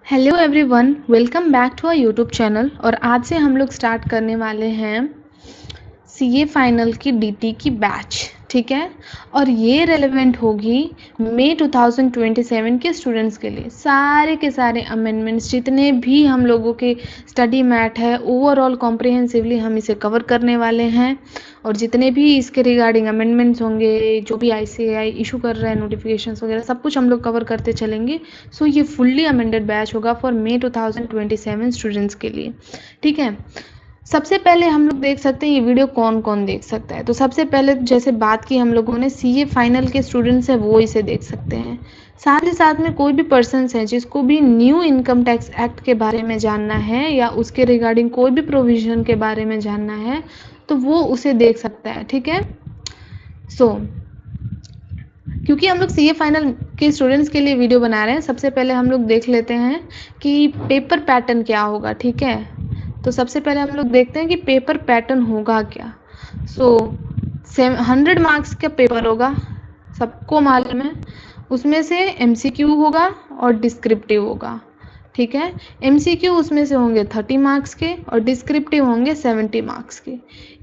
Hello everyone, welcome back to our YouTube channel. और आज से हम लोग स्टार्ट करने वाले हैं सीए फाइनल की डीटी की बैच, ठीक है। और ये रेलेवेंट होगी मई 2027 के स्टूडेंट्स के लिए। सारे के सारे अमेंडमेंट्स जितने भी हम लोगों के स्टडी मैट है, ओवरऑल कॉम्प्रिहेंसिवली हम इसे कवर करने वाले हैं। और जितने भी इसके रिगार्डिंग अमेंडमेंट्स होंगे, जो भी आईसीएआई इशू कर रहे हैं नोटिफिकेशंस वगैरह, सब कुछ हम लोग कवर करते चलेंगे। सो ये फुल्ली अमेंडेड बैच होगा फॉर मई 2027 स्टूडेंट्स के लिए, ठीक है। सबसे पहले हम लोग देख सकते हैं ये वीडियो कौन कौन देख सकता है। तो सबसे पहले जैसे बात की हम लोगों ने, सीए फाइनल के स्टूडेंट्स हैं वो इसे देख सकते हैं। साथ ही साथ में कोई भी पर्सन्स हैं जिसको भी न्यू इनकम टैक्स एक्ट के बारे में जानना है या उसके रिगार्डिंग कोई भी प्रोविजन के बारे में जानना है तो वो उसे देख सकता है, ठीक है। क्योंकि हम लोग सीए फाइनल के स्टूडेंट्स के लिए वीडियो बना रहे हैं, सबसे पहले हम लोग देख लेते हैं कि पेपर पैटर्न क्या होगा, ठीक है। तो सबसे पहले हम लोग देखते हैं कि पेपर पैटर्न होगा क्या। 100 मार्क्स का पेपर होगा, सबको मालूम है। उसमें से एमसीक्यू होगा और डिस्क्रिप्टिव होगा, ठीक है। एमसीक्यू उसमें से होंगे 30 मार्क्स के और डिस्क्रिप्टिव होंगे 70 मार्क्स के।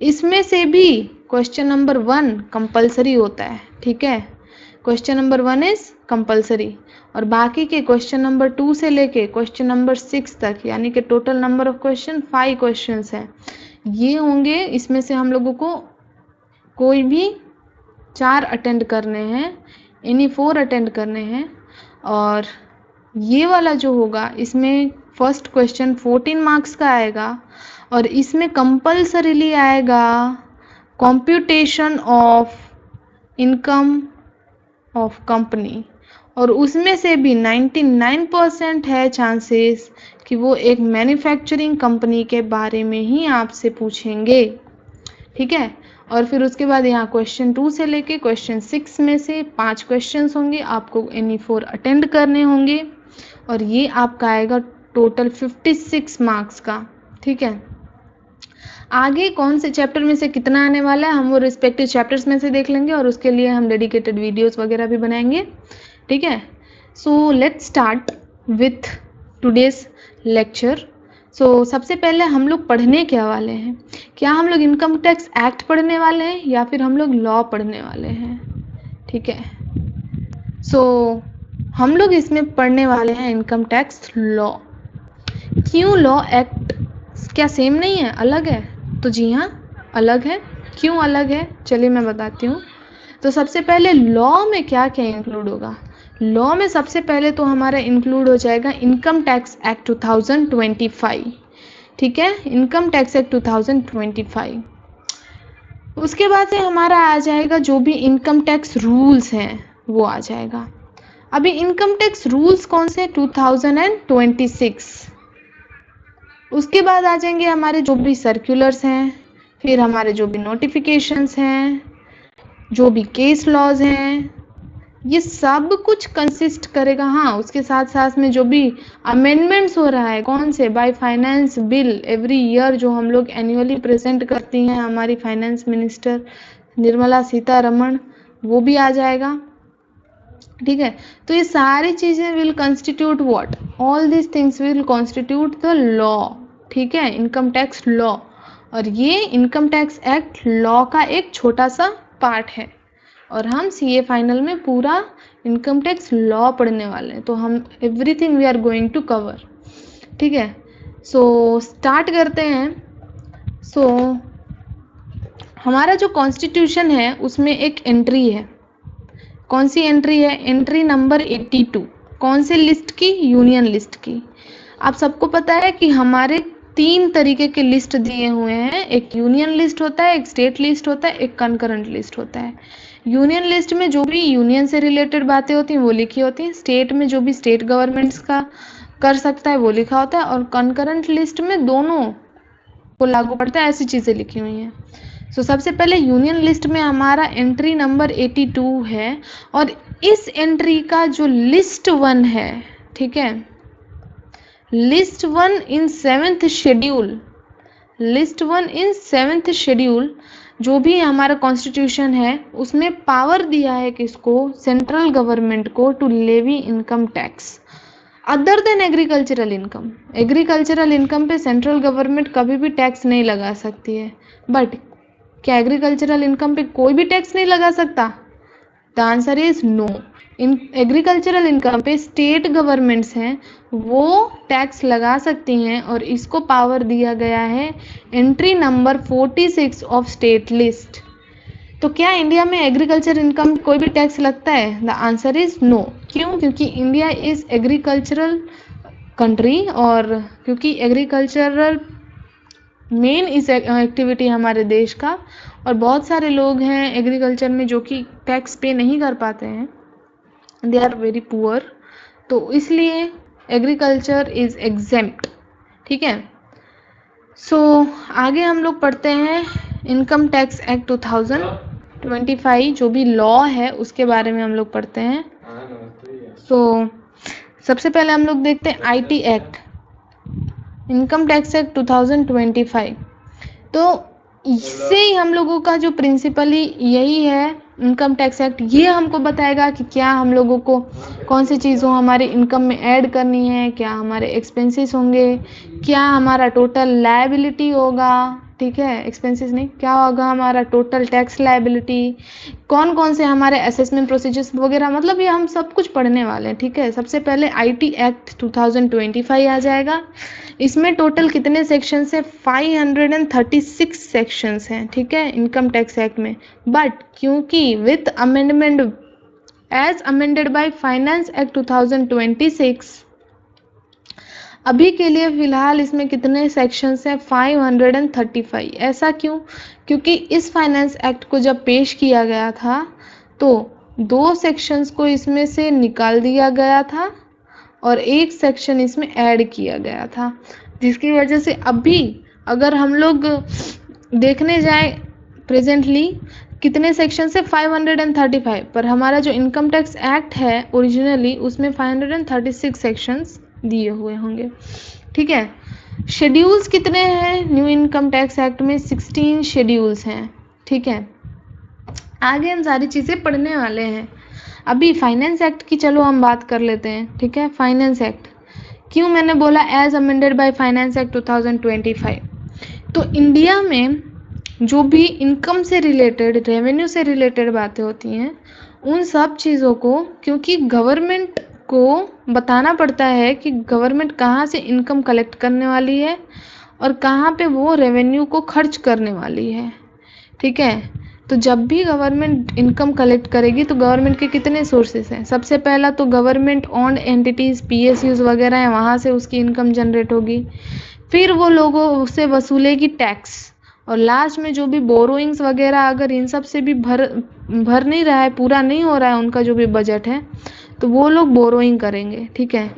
इसमें से भी क्वेश्चन नंबर 1 कंपलसरी होता है, ठीक है। क्वेश्चन नंबर 1 इज कंपलसरी और बाकी के क्वेश्चन नंबर 2 से लेके क्वेश्चन नंबर 6 तक, यानी कि total number of question 5 questions हैं, ये होंगे। इसमें से हम लोगों को कोई भी 4 अटेंड करने हैं, यानी 4 अटेंड करने हैं। और ये वाला जो होगा इसमें फर्स्ट क्वेश्चन 14 मार्क्स का आएगा और इसमें कंपलसरीली आएगा computation of income of company. और उसमें से भी 99% है चांसेस कि वो एक मैन्युफैक्चरिंग कंपनी के बारे में ही आपसे पूछेंगे, ठीक है। और फिर उसके बाद यहाँ क्वेश्चन 2 से लेके क्वेश्चन 6 में से 5 क्वेश्चंस होंगे, आपको एनी 4 अटेंड करने होंगे और ये आपका आएगा टोटल 56 मार्क्स का, ठीक है। आगे कौन से चैप्टर में से कितना आने वाला है हम वो रिस्पेक्टिव चैप्टर्स में से देख लेंगे और उसके लिए हम डेडिकेटेड वीडियोस वगैरह भी बनाएंगे, ठीक है। So let's start with today's lecture. सबसे पहले हम लोग पढ़ने क्या वाले हैं, क्या हम लोग इनकम टैक्स एक्ट पढ़ने वाले हैं या फिर हम लोग लॉ पढ़ने वाले हैं, ठीक है। हम लोग इसमें पढ़ने वाले हैं इनकम टैक्स लॉ। क्यों लॉ एक्ट क्या सेम नहीं है, अलग है? तो जी हाँ, अलग है। क्यों अलग है चलिए मैं बताती हूँ। तो सबसे पहले लॉ में क्या क्या इंक्लूड होगा। लॉ में सबसे पहले तो हमारा इंक्लूड हो जाएगा इनकम टैक्स एक्ट 2025, ठीक है। Income tax act 2025। उसके बाद से हमारा आ जाएगा जो भी इनकम टैक्स रूल्स हैं वो आ जाएगा। अभी इनकम टैक्स रूल्स कौन से, 2026। उसके बाद आ जाएंगे हमारे जो भी सर्कुलर्स हैं, फिर हमारे जो भी नोटिफिकेशंस हैं, जो भी केस लॉज हैं, ये सब कुछ कंसिस्ट करेगा। हाँ, उसके साथ साथ में जो भी अमेंडमेंट्स हो रहा है, कौन से, by finance bill every year जो हम लोग एनुअली प्रेजेंट करती हैं हमारी फाइनेंस मिनिस्टर निर्मला सीतारमण, वो भी आ जाएगा, ठीक है। तो ये सारी चीज़ें will constitute what, all this things will constitute the law, ठीक है, इनकम टैक्स लॉ। और ये इनकम टैक्स एक्ट लॉ का एक छोटा सा पार्ट है और हम सीए फाइनल में पूरा इनकम टैक्स लॉ पढ़ने वाले हैं। तो हम everything we are going to cover, ठीक है। स्टार्ट करते हैं। हमारा जो कॉन्स्टिट्यूशन है उसमें एक एंट्री है। कौन सी एंट्री है? Entry number 82। कौन से लिस्ट की? यूनियन लिस्ट की। आप सबको पता है कि हमारे 3 तरीके के लिस्ट दिए हुए हैं, एक यूनियन लिस्ट होता है, एक स्टेट लिस्ट होता है, एक कनकरेंट लिस्ट होता है। यूनियन लिस्ट में जो भी यूनियन से रिलेटेड बातें होती हैं वो लिखी होती हैं, स्टेट में जो भी स्टेट गवर्नमेंट्स का कर सकता है वो लिखा होता है, और कनकरेंट लिस्ट में दोनों को लागू पड़ता है, ऐसी चीज़ें लिखी हुई हैं। सबसे पहले यूनियन लिस्ट में हमारा एंट्री नंबर 82 है और इस एंट्री का जो लिस्ट 1 है, ठीक है, लिस्ट 1 इन 7th शेड्यूल, लिस्ट 1 इन 7th शेड्यूल जो भी हमारा कॉन्स्टिट्यूशन है उसमें पावर दिया है किसको? सेंट्रल गवर्नमेंट को, to levy income tax. Other than agricultural income, agricultural income पे सेंट्रल गवर्नमेंट कभी भी टैक्स नहीं लगा सकती है, बट क्या एग्रीकल्चरल इनकम पे कोई भी टैक्स नहीं लगा सकता? The answer is no. इन एग्रीकल्चरल इनकम पे स्टेट गवर्नमेंट्स हैं वो टैक्स लगा सकती हैं, और इसको पावर दिया गया है entry number 46 of state list. तो क्या इंडिया में एग्रीकल्चर इनकम कोई भी टैक्स लगता है? The answer is no. क्यों? क्योंकि इंडिया इज एग्रीकल्चरल कंट्री, और क्योंकि एग्रीकल्चरल मेन इस एक्टिविटी हमारे देश का, और बहुत सारे लोग हैं एग्रीकल्चर में जो कि टैक्स पे नहीं कर पाते हैं, दे आर वेरी पुअर, तो इसलिए एग्रीकल्चर इज एग्जेम्प्ट। ठीक है, सो आगे हम लोग पढ़ते हैं इनकम टैक्स एक्ट 2025, जो भी लॉ है उसके बारे में हम लोग पढ़ते हैं। सो सबसे पहले हम लोग देखते हैं IT act, income tax act 2025। तो इससे ही हम लोगों का जो प्रिंसिपली यही है, इनकम टैक्स एक्ट ये हमको बताएगा कि क्या हम लोगों को कौन सी चीज़ों हमारे इनकम में ऐड करनी है, क्या हमारे एक्सपेंसेस होंगे, क्या हमारा टोटल लायबिलिटी होगा। ठीक है, एक्सपेंसेस नहीं, क्या होगा हमारा टोटल टैक्स लायबिलिटी, कौन कौन से हमारे असेसमेंट प्रोसीजर्स वगैरह, मतलब ये हम सब कुछ पढ़ने वाले हैं। ठीक है, सबसे पहले आईटी एक्ट 2025 आ जाएगा। इसमें टोटल कितने सेक्शंस हैं? 536 सेक्शंस हैं। ठीक है, इनकम टैक्स एक्ट में, बट क्योंकि with amendment as amended by finance act 2026, अभी के लिए फिलहाल इसमें कितने सेक्शंस हैं? 535। ऐसा क्यों? क्योंकि इस फाइनेंस एक्ट को जब पेश किया गया था तो 2 सेक्शंस को इसमें से निकाल दिया गया था और 1 सेक्शन इसमें ऐड किया गया था, जिसकी वजह से अभी अगर हम लोग देखने जाए प्रेजेंटली कितने सेक्शन से 535, पर हमारा जो इनकम टैक्स एक्ट है ओरिजिनली उसमें 536 सेक्शंस दिए हुए होंगे। ठीक है, शेड्यूल्स कितने हैं न्यू इनकम टैक्स एक्ट में? 16 शेड्यूल्स हैं। ठीक है, आगे हम सारी चीज़ें पढ़ने वाले हैं। अभी फाइनेंस एक्ट की चलो हम बात कर लेते हैं। ठीक है, फाइनेंस एक्ट क्यों मैंने बोला as amended by finance act 2025? तो इंडिया में जो भी इनकम से रिलेटेड, रेवेन्यू से रिलेटेड बातें होती हैं, उन सब चीज़ों को क्योंकि गवर्नमेंट को बताना पड़ता है कि गवर्नमेंट कहाँ से इनकम कलेक्ट करने वाली है और कहाँ पे वो रेवेन्यू को खर्च करने वाली है। ठीक है, तो जब भी गवर्नमेंट इनकम कलेक्ट करेगी तो गवर्नमेंट के कितने सोर्सेस हैं? सबसे पहला तो गवर्नमेंट ओन्ड एंटिटीज़, पीएसयूज़ वगैरह हैं, वहाँ से उसकी इनकम जनरेट होगी। फिर वो लोगों से वसूलेगी टैक्स, और लास्ट में जो भी बोरोइंग्स वगैरह अगर इन सब से भी भर नहीं रहा है, पूरा नहीं हो रहा है उनका जो भी बजट है, तो वो लोग बोरोइंग करेंगे। ठीक है,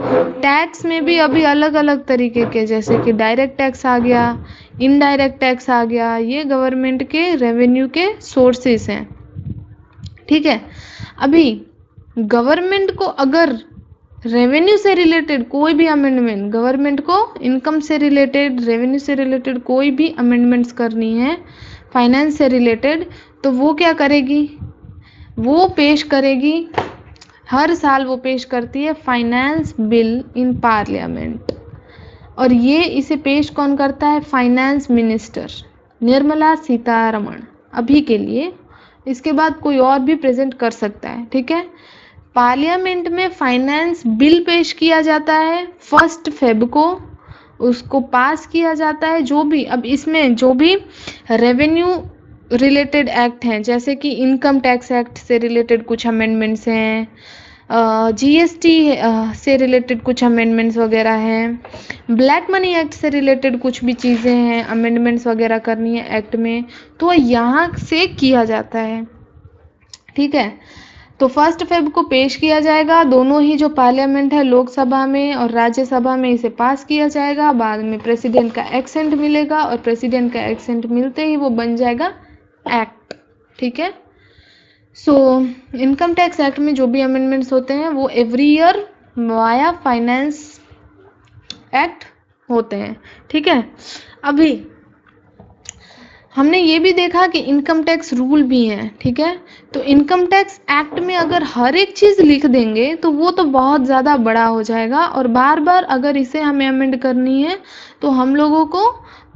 टैक्स में भी अभी अलग अलग तरीके के, जैसे कि डायरेक्ट टैक्स आ गया, इनडायरेक्ट टैक्स आ गया, ये गवर्नमेंट के रेवेन्यू के सोर्सेस हैं। ठीक है, अभी गवर्नमेंट को अगर रेवेन्यू से रिलेटेड कोई भी अमेंडमेंट, गवर्नमेंट को इनकम से रिलेटेड, रेवेन्यू से रिलेटेड कोई भी अमेंडमेंट्स करनी है फाइनेंस से रिलेटेड, तो वो क्या करेगी? वो पेश करेगी, हर साल वो पेश करती है फाइनेंस बिल इन पार्लियामेंट, और ये इसे पेश कौन करता है? फाइनेंस मिनिस्टर निर्मला सीतारमण अभी के लिए। इसके बाद कोई और भी प्रेजेंट कर सकता है। ठीक है, पार्लियामेंट में फाइनेंस बिल पेश किया जाता है 1 फ़रवरी को, उसको पास किया जाता है। जो भी अब इसमें जो भी रेवेन्यू रिलेटेड एक्ट हैं, जैसे कि इनकम टैक्स एक्ट से रिलेटेड कुछ अमेंडमेंट्स हैं, जीएसटी से रिलेटेड कुछ अमेंडमेंट्स वगैरह हैं, ब्लैक मनी एक्ट से रिलेटेड कुछ भी चीज़ें हैं, अमेंडमेंट्स वगैरह करनी है एक्ट में, तो यहाँ से किया जाता है। ठीक है, तो 1 फ़रवरी को पेश किया जाएगा, दोनों ही जो पार्लियामेंट है लोकसभा में और राज्यसभा में इसे पास किया जाएगा। बाद में प्रेसिडेंट का एक्सेंट मिलेगा, और प्रेसिडेंट का एक्सेंट मिलते ही वो बन जाएगा एक्ट। ठीक है, सो इनकम टैक्स एक्ट में जो भी अमेंडमेंट्स होते हैं वो every year via finance act होते हैं। ठीक है, अभी हमने ये भी देखा कि इनकम टैक्स रूल भी हैं, ठीक है। तो इनकम टैक्स एक्ट में अगर हर एक चीज़ लिख देंगे तो वो तो बहुत ज़्यादा बड़ा हो जाएगा, और बार बार अगर इसे हमें अमेंड करनी है तो हम लोगों को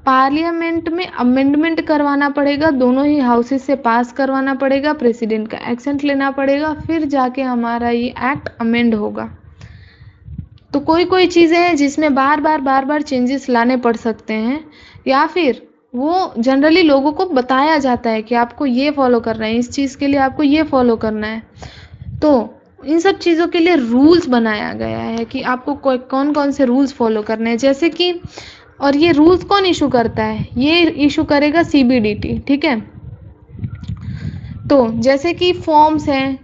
पार्लियामेंट में अमेंडमेंट करवाना पड़ेगा, दोनों ही हाउसेस से पास करवाना पड़ेगा, प्रेसिडेंट का एक्सेंट लेना पड़ेगा, फिर जाके हमारा ये एक्ट अमेंड होगा। तो कोई कोई चीज़ें हैं जिसमें बार बार चेंजेस लाने पड़ सकते हैं, या फिर वो जनरली लोगों को बताया जाता है कि आपको ये फॉलो करना है, इस चीज़ के लिए आपको ये फॉलो करना है। तो इन सब चीज़ों के लिए रूल्स बनाया गया है कि आपको कौन कौन से रूल्स फॉलो करने हैं, जैसे कि, और ये रूल्स कौन इशू करता है, ये इशू करेगा CBDT, ठीक है। तो जैसे कि फॉर्म्स हैं,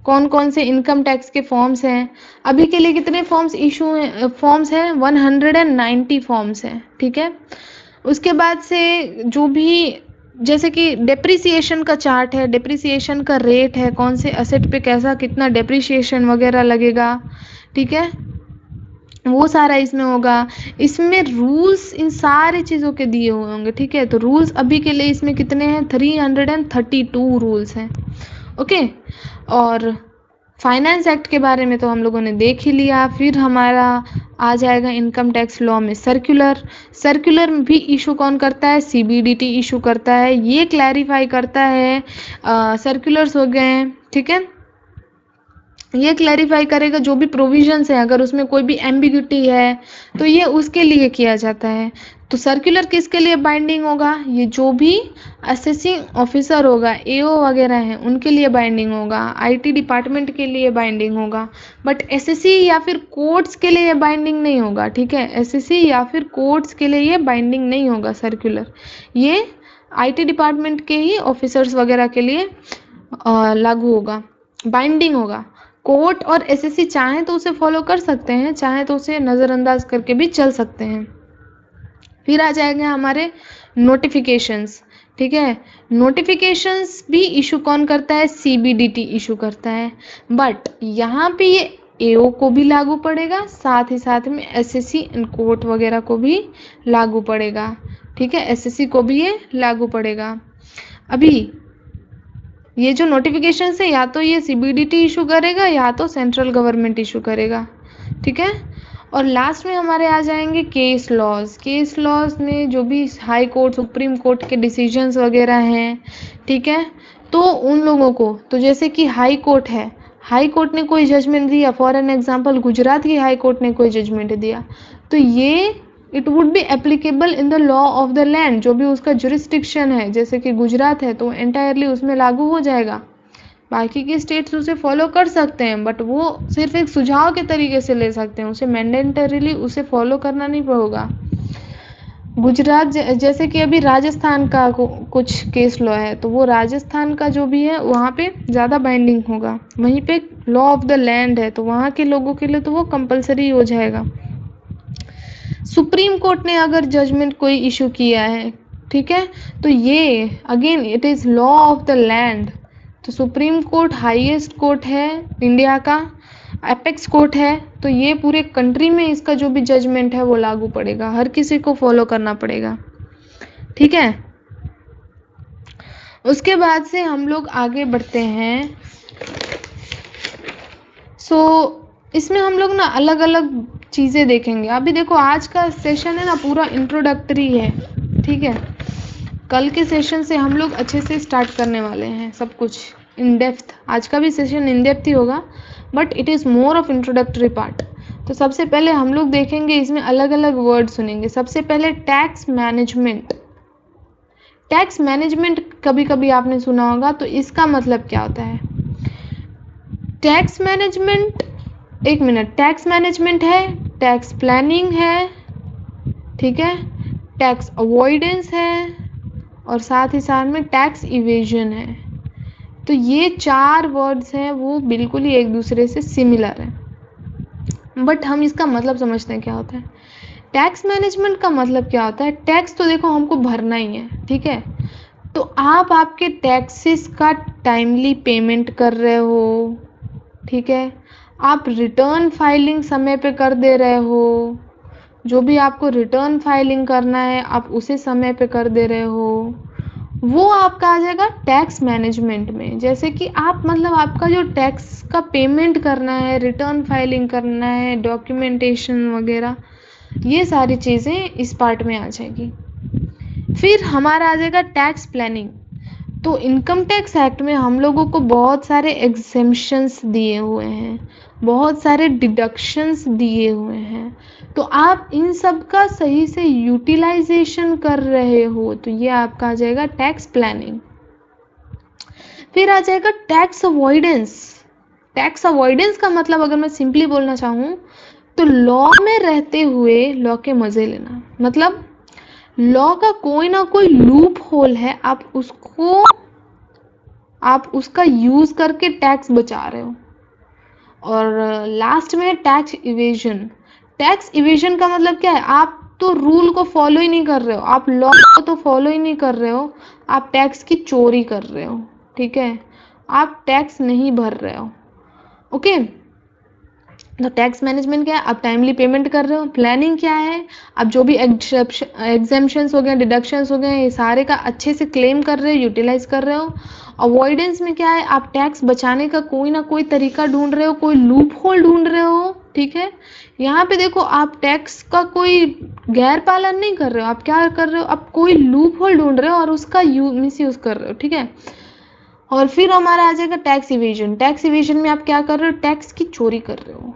कौन कौन से इनकम टैक्स के फॉर्म्स हैं, अभी के लिए कितने फॉर्म्स हैं 190 फॉर्म्स हैं, ठीक है। उसके बाद से जो भी, जैसे कि डेप्रिसिएशन का चार्ट है, डेप्रिसिएशन का रेट है, कौन से असेट पे कैसा कितना डेप्रिसिएशन वगैरह लगेगा, ठीक है, वो सारा इसमें होगा। इसमें रूल्स इन सारी चीज़ों के दिए हुए होंगे, ठीक है। तो रूल्स अभी के लिए इसमें कितने हैं, 332 रूल्स हैं, ओके। और फाइनेंस एक्ट के बारे में तो हम लोगों ने देख ही लिया। फिर हमारा आ जाएगा इनकम टैक्स लॉ में सर्कुलर भी इशू कौन करता है, CBDT इशू करता है, ये क्लैरिफाई करता है, सर्कुलर्स हो गए हैं, ठीक है। ये क्लैरिफाई करेगा जो भी प्रोविजंस है, अगर उसमें कोई भी एम्बिग्यूटी है तो ये उसके लिए किया जाता है। तो सर्कुलर किसके लिए बाइंडिंग होगा, ये जो भी असेसिंग ऑफिसर होगा, AO वगैरह हैं, उनके लिए बाइंडिंग होगा, IT डिपार्टमेंट के लिए बाइंडिंग होगा, बट SSC या फिर कोर्ट्स के लिए ये बाइंडिंग नहीं होगा, ठीक है। SSC या फिर कोर्ट्स के लिए ये बाइंडिंग नहीं होगा सर्कुलर, ये IT डिपार्टमेंट के ही ऑफिसर्स वगैरह के लिए लागू होगा, बाइंडिंग होगा। कोर्ट और SSC चाहें तो उसे फॉलो कर सकते हैं, चाहें तो उसे नज़रअंदाज करके भी चल सकते हैं। फिर आ जाएंगे हमारे नोटिफिकेशंस, ठीक है। नोटिफिकेशंस भी इशू कौन करता है, CBDT इशू करता है, बट यहाँ पे ये AO को भी लागू पड़ेगा, साथ ही साथ में SSC एंड कोर्ट वगैरह को भी लागू पड़ेगा, ठीक है। SSC को भी ये लागू पड़ेगा। अभी ये जो नोटिफिकेशन है, या तो ये CBDT इशू करेगा या तो सेंट्रल गवर्नमेंट इशू करेगा, ठीक है। और लास्ट में हमारे आ जाएंगे केस लॉज में जो भी हाई कोर्ट, सुप्रीम कोर्ट के डिसीजंस वगैरह हैं, ठीक है। तो उन लोगों को, तो जैसे कि हाई कोर्ट है, हाई कोर्ट ने कोई जजमेंट दिया, फॉर एन एग्जांपल गुजरात की हाई कोर्ट ने कोई जजमेंट दिया, तो ये it would be applicable in the law of the land, जो भी उसका जुरिस्डिक्शन है, जैसे कि गुजरात है तो एंटायरली उसमें लागू हो जाएगा। बाकी के स्टेट्स उसे फॉलो कर सकते हैं, बट वो सिर्फ एक सुझाव के तरीके से ले सकते हैं, उसे मैंडेटरीली उसे फॉलो करना नहीं होगा। गुजरात जैसे कि अभी राजस्थान का कुछ केस लॉ है, तो वो राजस्थान का जो भी है वहाँ पे ज़्यादा बाइंडिंग होगा, वहीं पे लॉ ऑफ द लैंड है तो वहाँ के लोगों के लिए तो वो कंपलसरी हो जाएगा। सुप्रीम कोर्ट ने अगर जजमेंट कोई इशू किया है, ठीक है, तो ये again it is law of the land. तो सुप्रीम कोर्ट हाईएस्ट कोर्ट है इंडिया का, एपेक्स कोर्ट है, तो ये पूरे कंट्री में इसका जो भी जजमेंट है वो लागू पड़ेगा, हर किसी को फॉलो करना पड़ेगा, ठीक है। उसके बाद से हम लोग आगे बढ़ते हैं। इसमें हम लोग ना अलग अलग चीज़ें देखेंगे। अभी देखो आज का सेशन है ना पूरा इंट्रोडक्टरी है, ठीक है। कल के सेशन से हम लोग अच्छे से स्टार्ट करने वाले हैं सब कुछ इन डेप्थ। आज का भी सेशन इन डेप्थ ही होगा, but it is more of introductory part. तो सबसे पहले हम लोग देखेंगे, इसमें अलग अलग वर्ड सुनेंगे। सबसे पहले टैक्स मैनेजमेंट। टैक्स मैनेजमेंट कभी कभी आपने सुना होगा, तो इसका मतलब क्या होता है। टैक्स मैनेजमेंट, एक मिनट, टैक्स मैनेजमेंट है, टैक्स प्लानिंग है, ठीक है, टैक्स अवॉइडेंस है, और साथ ही साथ में टैक्स इवेजन है। तो ये 4 वर्ड्स हैं, वो बिल्कुल ही एक दूसरे से सिमिलर हैं, बट हम इसका मतलब समझते हैं क्या होता है। टैक्स मैनेजमेंट का मतलब क्या होता है, टैक्स तो देखो हमको भरना ही है, ठीक है। तो आप आपके टैक्सेस का टाइमली पेमेंट कर रहे हो, ठीक है, आप रिटर्न फाइलिंग समय पे कर दे रहे हो, जो भी आपको रिटर्न फाइलिंग करना है आप उसे समय पे कर दे रहे हो, वो आपका आ जाएगा टैक्स मैनेजमेंट में। जैसे कि आप मतलब आपका जो टैक्स का पेमेंट करना है, रिटर्न फाइलिंग करना है, डॉक्यूमेंटेशन वगैरह, ये सारी चीज़ें इस पार्ट में आ जाएगी। फिर हमारा आ जाएगा टैक्स प्लानिंग। तो इनकम टैक्स एक्ट में हम लोगों को बहुत सारे एग्जेम्पशंस दिए हुए हैं, बहुत सारे डिडक्शंस दिए हुए हैं, तो आप इन सब का सही से यूटिलाइजेशन कर रहे हो, तो ये आपका आ जाएगा टैक्स प्लानिंग। फिर आ जाएगा टैक्स अवॉइडेंस। टैक्स अवॉइडेंस का मतलब अगर मैं सिंपली बोलना चाहूँ तो लॉ में रहते हुए लॉ के मज़े लेना। मतलब लॉ का कोई ना कोई लूप होल है, आप उसका यूज करके टैक्स बचा रहे हो। और लास्ट में है टैक्स इवेजन। टैक्स इवेजन का मतलब क्या है, आप तो रूल को फॉलो ही नहीं कर रहे हो, आप लॉ को तो फॉलो ही नहीं कर रहे हो, आप टैक्स की चोरी कर रहे हो। ठीक है, आप टैक्स नहीं भर रहे हो। ओके, तो टैक्स मैनेजमेंट क्या है, आप टाइमली पेमेंट कर रहे हो। प्लानिंग क्या है, आप जो भी एग्जेम्पशंस हो गए, डिडक्शंस हो गए, ये सारे का अच्छे से क्लेम कर रहे हो, यूटिलाइज कर रहे हो। अवॉइडेंस में क्या है, आप टैक्स बचाने का कोई ना कोई तरीका ढूंढ रहे हो, कोई लूप होल ढूंढ रहे हो। ठीक है, यहाँ पे देखो आप टैक्स का कोई गैर पालन नहीं कर रहे हो, आप क्या कर रहे हो, आप कोई लूप होल ढूंढ रहे हो और उसका मिस यूज कर रहे हो। ठीक है, और फिर हमारा आ जाएगा टैक्स इवेजन। टैक्स इवेजन में आप क्या कर रहे हो, टैक्स की चोरी कर रहे हो।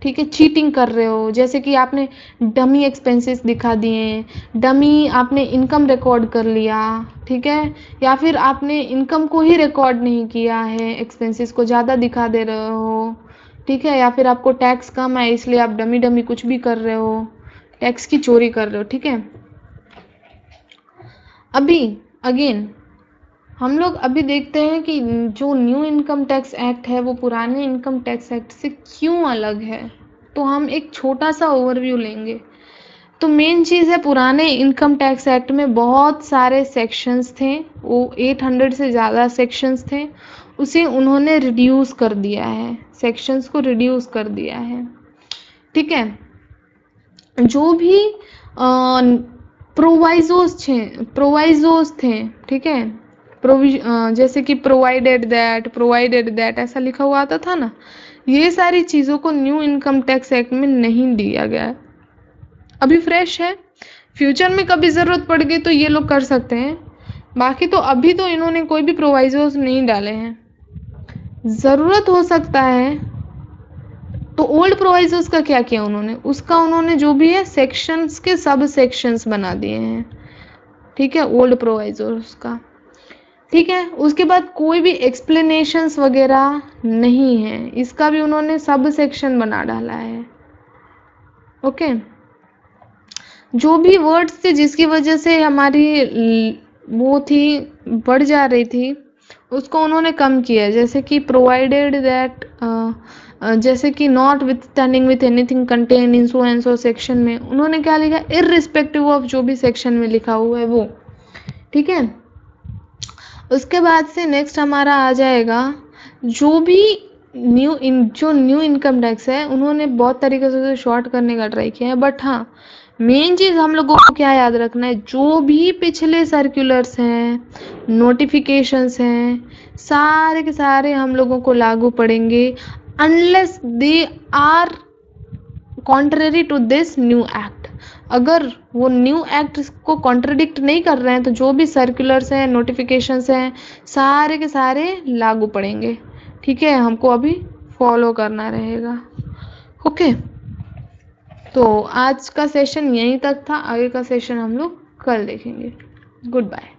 ठीक है, चीटिंग कर रहे हो, जैसे कि आपने डमी एक्सपेंसेस दिखा दिए, डमी आपने इनकम रिकॉर्ड कर लिया। ठीक है, या फिर आपने इनकम को ही रिकॉर्ड नहीं किया है, एक्सपेंसेस को ज़्यादा दिखा दे रहे हो। ठीक है, या फिर आपको टैक्स कम है इसलिए आप डमी डमी कुछ भी कर रहे हो, टैक्स की चोरी कर रहे हो। ठीक है, अभी अगेन हम लोग अभी देखते हैं कि जो न्यू इनकम टैक्स एक्ट है वो पुराने इनकम टैक्स एक्ट से क्यों अलग है। तो हम एक छोटा सा ओवरव्यू लेंगे। तो मेन चीज़ है, पुराने इनकम टैक्स एक्ट में बहुत सारे सेक्शंस थे, वो 800 से ज़्यादा सेक्शंस थे, उसे उन्होंने रिड्यूस कर दिया है, सेक्शंस को रिड्यूस कर दिया है। ठीक है, जो भी प्रोवाइजोस थे। ठीक है, जैसे कि प्रोवाइडेड दैट ऐसा लिखा हुआ आता था ना, ये सारी चीज़ों को न्यू इनकम टैक्स एक्ट में नहीं दिया गया है। अभी फ्रेश है, फ्यूचर में कभी ज़रूरत पड़ गई तो ये लोग कर सकते हैं, बाकी तो अभी तो इन्होंने कोई भी प्रोवाइजोस नहीं डाले हैं। ज़रूरत हो सकता है तो ओल्ड प्रोवाइजर्स का क्या किया उन्होंने, उसका उन्होंने जो भी है सेक्शंस के सब सेक्शंस बना दिए हैं। ठीक है, ओल्ड प्रोवाइजर्स का। ठीक है, उसके बाद कोई भी एक्सप्लेनेशंस वगैरह नहीं है, इसका भी उन्होंने सब सेक्शन बना डाला है। ओके, जो भी वर्ड्स थे जिसकी वजह से हमारी वो थी बढ़ जा रही थी, उसको उन्होंने कम किया है। जैसे कि प्रोवाइडेड दैट, जैसे कि not with standing with anything contain in so and so section में उन्होंने क्या लिखा, इररिस्पेक्टिव ऑफ जो भी सेक्शन में लिखा हुआ है वो। ठीक है, उसके बाद से नेक्स्ट हमारा आ जाएगा जो भी न्यू इनकम टैक्स है, उन्होंने बहुत तरीके से उसे शॉर्ट करने का ट्राई किया है। बट हाँ, मेन चीज़ हम लोगों को क्या याद रखना है, जो भी पिछले सर्कुलर्स हैं, नोटिफिकेशंस हैं, सारे के सारे हम लोगों को लागू पड़ेंगे unless they are contrary to this new act. अगर वो न्यू एक्ट को कॉन्ट्रडिक्ट नहीं कर रहे हैं तो जो भी सर्कुलर्स हैं, नोटिफिकेशंस हैं, सारे के सारे लागू पड़ेंगे। ठीक है, हमको अभी फॉलो करना रहेगा। ओके, तो आज का सेशन यहीं तक था, आगे का सेशन हम लोग कल देखेंगे। Good bye.